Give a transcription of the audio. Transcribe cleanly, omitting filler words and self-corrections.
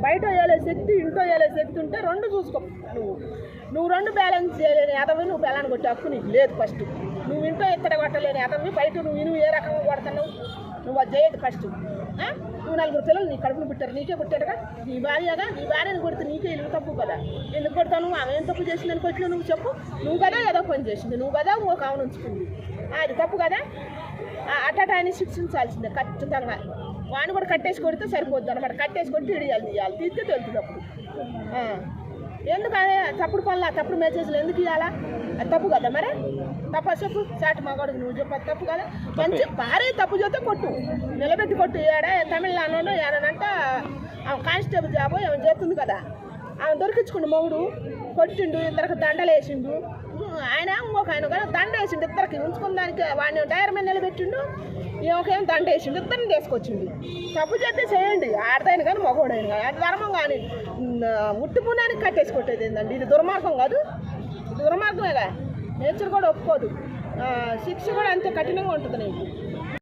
బయట వేయలే శక్తి ఇంట్లో వేయలే శక్తి ఉంటే రెండు చూసుకో నువ్వు రెండు బ్యాలెన్స్ చేయలేని ఎదవి నువ్వు బెల్లాన్ని కొట్టే హక్కు నీకు లేదు. ఫస్ట్ నువ్వు ఇంట్లో ఎత్తడ కొట్టలేని ఎదవి బయట నువ్వు ఏ రకంగా కొడతావు నువ్వు అది చేయదు. ఫస్ట్ నువ్వు 4 పిల్లలు నీ కడుపును పుట్టారు, నీకే పుట్టాడుగా, నీ భార్యని కొడితే నీకే ఇల్లు తప్పు కదా. ఎందుకు కొడతావు? నువ్వు ఆమె ఏం తప్పు చేసిందని కొట్టినా నువ్వు చెప్పు. నువ్వు కదా ఏదో పని చేసింది, నువ్వు కదా ఒక ఆమెను ఉంచుకుంది, అది తప్పు కదా. ఆయన శిక్షించాల్సిందే ఖచ్చితంగా. వాడిని కూడా కట్టేసి కొడితే సరిపోద్దు అనమాట. కట్టేసి కొట్టి తీయాలి తీస్తే తెలుస్తుంది అప్పుడు. ఎందుకు తప్పుడు పనులు తప్పుడు మెసేజ్లు ఎందుకు ఇవ్వాలా? అది తప్పు కదా. మరి చెప్పు చాటు మగవాడికి నువ్వు చెప్పదు తప్పు కదా. మంచి భారీ తప్పు చేస్తే కొట్టు, నిలబెట్టి కొట్టు. తమిళనాడులో ఏడనంట ఆమె కానిస్టేబుల్ జాబ్ ఏమైనా చేస్తుంది కదా, ఆమె దొరికించుకుండు మొగుడు కొట్టిండు, ఇద్దరికి దండలు వేసిండు. ఆయన ఇంకొక ఆయన కూడా దండ వేసిండు, ఇద్దరికి ఉంచుకున్న దానికి వాడిని టైర్ మీద నిలబెట్టిండు, ఈమెకేం దండ వేసిండు, ఇద్దరిని తీసుకొచ్చిండు. తప్పు చేస్తే చేయండి, ఆడదాయని కానీ మగవాడైన కానీ. అది ధర్మం కానీ ఉట్టి పుణ్యానికి కట్టేసి కొట్టేది ఏంటండి? ఇది దుర్మార్గం కాదు, ఇది దుర్మార్గమేగా. నేచర్ కూడా ఒప్పుకోదు, శిక్ష కూడా అంతే కఠినంగా ఉంటుంది నీకు.